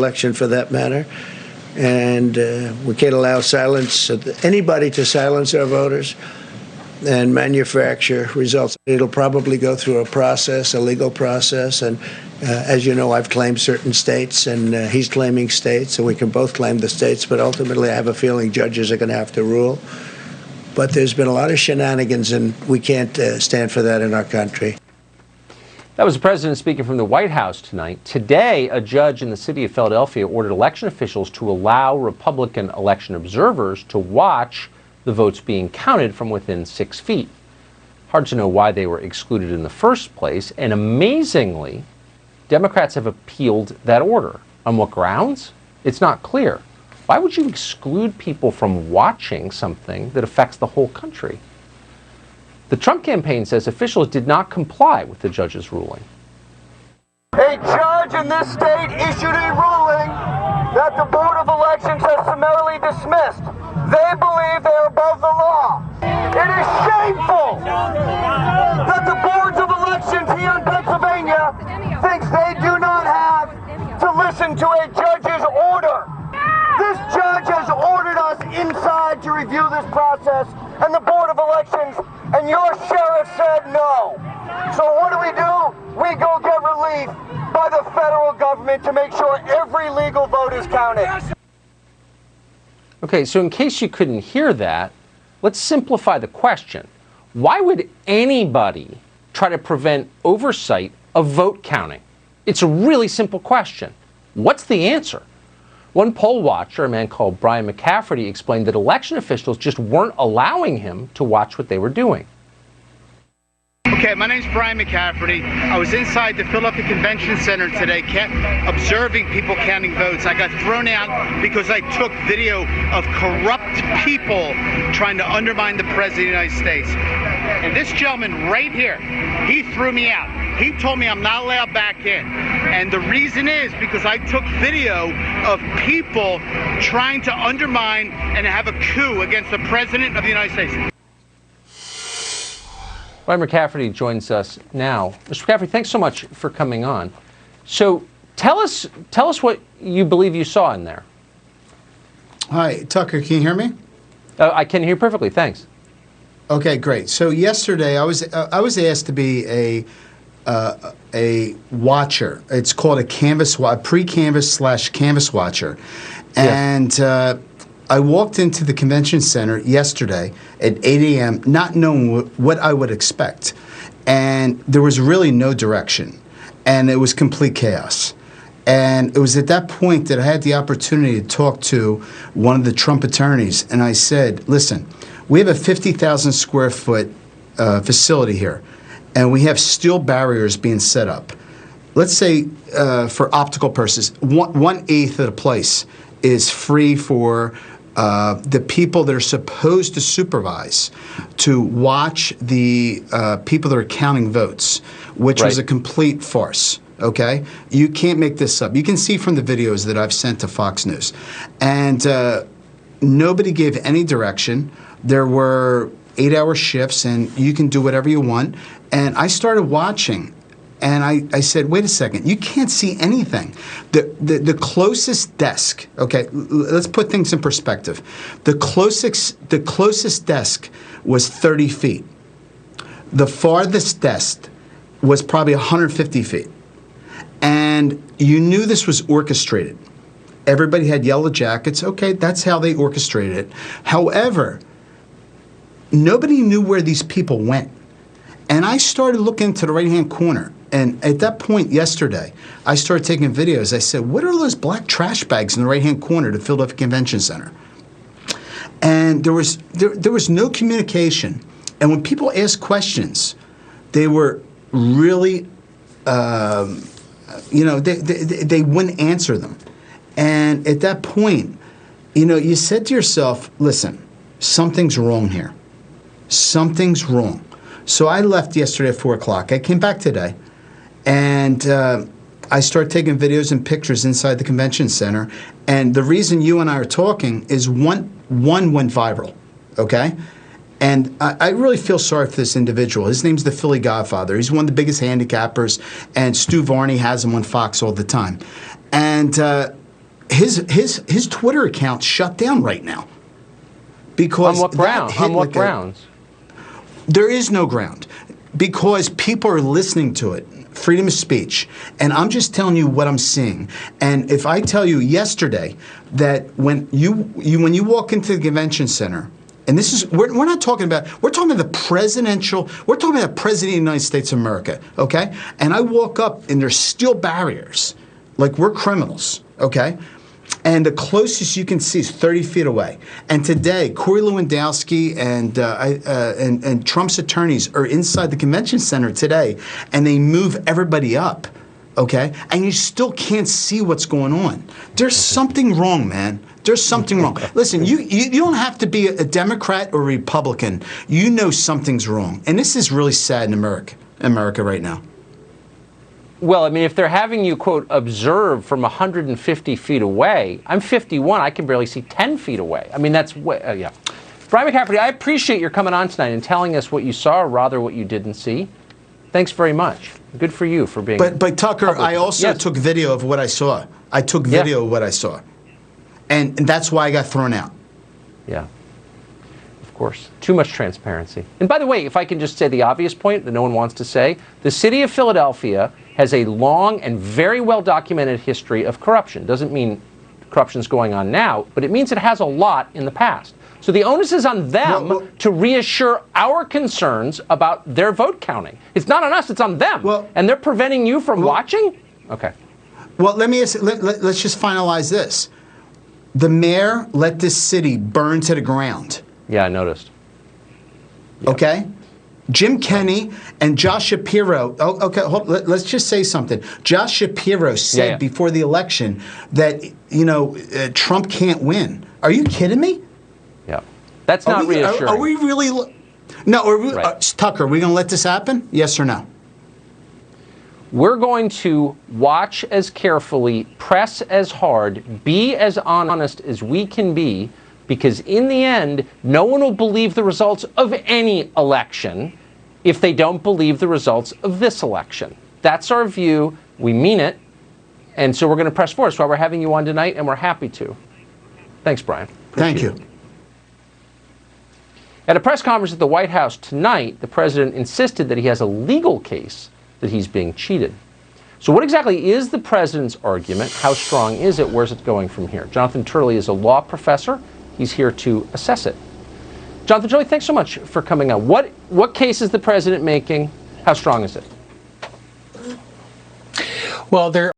election for that matter. And we can't allow anybody to silence our voters and manufacture results. It'll probably go through a legal process. And as you know, I've claimed certain states, and he's claiming states, and we can both claim the states. But ultimately, I have a feeling judges are going to have to rule. But there's been a lot of shenanigans, and we can't stand for that in our country. That was the president speaking from the White House tonight. Today, a judge in the city of Philadelphia ordered election officials to allow Republican election observers to watch the votes being counted from within 6 feet. Hard to know why they were excluded in the first place, and amazingly, Democrats have appealed that order. On what grounds? It's not clear. Why would you exclude people from watching something that affects the whole country? The Trump campaign says officials did not comply with the judge's ruling. A judge in this state issued a ruling that the Board of Elections has summarily dismissed. They believe they are above the law. It is shameful that the boards of elections here in Pennsylvania thinks they do not have to listen to a judge's order. This judge has ordered us inside to review this process, and the Board of Elections and your sheriff said no. So what do? We go get relief by the federal government to make sure every legal vote is counted. Okay, so in case you couldn't hear that, let's simplify the question. Why would anybody try to prevent oversight of vote counting? It's a really simple question. What's the answer? One poll watcher, a man called Brian McCafferty, explained that election officials just weren't allowing him to watch what they were doing. Okay, my name's Brian McCafferty. I was inside the Philadelphia Convention Center today observing people counting votes. I got thrown out because I took video of corrupt people trying to undermine the President of the United States. And this gentleman right here, he threw me out. He told me I'm not allowed back in. And the reason is because I took video of people trying to undermine and have a coup against the President of the United States. Brian McCafferty joins us now. Mr. McCafferty, thanks so much for coming on. So tell us what you believe you saw in there. Hi, Tucker, can you hear me? I can hear perfectly, thanks. Okay, great. So yesterday I was asked to be a watcher. It's called a pre-canvas/canvas watcher. And I walked into the convention center yesterday at 8 a.m. not knowing what I would expect. And there was really no direction. And it was complete chaos. And it was at that point that I had the opportunity to talk to one of the Trump attorneys. And I said, listen, we have a 50,000 square foot facility here. And we have steel barriers being set up. Let's say for optical purposes, 1/8 of the place is free for the people that are supposed to supervise to watch the people that are counting votes, which was a complete farce. Okay? You can't make this up. You can see from the videos that I've sent to Fox News. And nobody gave any direction. There were 8-hour shifts, and you can do whatever you want. And I started watching, and I said, wait a second, you can't see anything. The closest desk, okay, let's put things in perspective. The closest desk was 30 feet. The farthest desk was probably 150 feet. And you knew this was orchestrated. Everybody had yellow jackets. Okay, that's how they orchestrated it. However, nobody knew where these people went. And I started looking to the right-hand corner. And at that point yesterday, I started taking videos. I said, what are those black trash bags in the right-hand corner of the Philadelphia Convention Center? And there was no communication. And when people asked questions, they were really, they wouldn't answer them. And at that point, you said to yourself, listen, something's wrong here. Something's wrong. So I left yesterday at 4 o'clock. I came back today, and I started taking videos and pictures inside the convention center. And the reason you and I are talking is one went viral, okay? And I really feel sorry for this individual. His name's the Philly Godfather. He's one of the biggest handicappers, and Stu Varney has him on Fox all the time. And his Twitter account shut down right now. Because on what ground? On what grounds? There is no ground. Because people are listening to it. Freedom of speech. And I'm just telling you what I'm seeing. And if I tell you yesterday that when you walk into the convention center, and this is, we're not talking about, we're talking about the President of the United States of America, okay? And I walk up and there's steel barriers, like we're criminals, okay? And the closest you can see is 30 feet away. And today, Corey Lewandowski and Trump's attorneys are inside the convention center today, and they move everybody up, okay? And you still can't see what's going on. There's something wrong, man. There's something wrong. Listen, you don't have to be a Democrat or a Republican. You know something's wrong. And this is really sad in America right now. Well, I mean, if they're having you, quote, observe from 150 feet away, I'm 51, I can barely see 10 feet away. I mean, that's way, yeah. Brian McCafferty, I appreciate your coming on tonight and telling us what you saw, or rather what you didn't see. Thanks very much. Good for you for being... But Tucker, public. I also took video of what I saw. I took video of what I saw. And that's why I got thrown out. Yeah. Of course. Too much transparency. And by the way, if I can just say the obvious point that no one wants to say, the city of Philadelphia has a long and very well-documented history of corruption. Doesn't mean corruption's going on now, but it means it has a lot in the past. So the onus is on them to reassure our concerns about their vote counting. It's not on us, it's on them. And they're preventing you from watching? Okay. Well, let's just finalize this. The mayor let this city burn to the ground. Yeah, I noticed. Yep. Okay? Jim Kenney and Josh Shapiro, let's just say something. Josh Shapiro said before the election that, Trump can't win. Are you kidding me? Yeah. That's not reassuring. Are we really... No, Tucker, are we going to let this happen? Yes or no? We're going to watch as carefully, press as hard, be as honest as we can be, because in the end, no one will believe the results of any election if they don't believe the results of this election. That's our view. We mean it. And so we're going to press forward. That's why we're having you on tonight, and we're happy to. Thanks, Brian. Thank you. At a press conference at the White House tonight, the president insisted that he has a legal case that he's being cheated. So what exactly is the president's argument? How strong is it? Where's it going from here? Jonathan Turley is a law professor. He's here to assess it. Jonathan Turley, thanks so much for coming on. What case is the president making? How strong is it? Well, there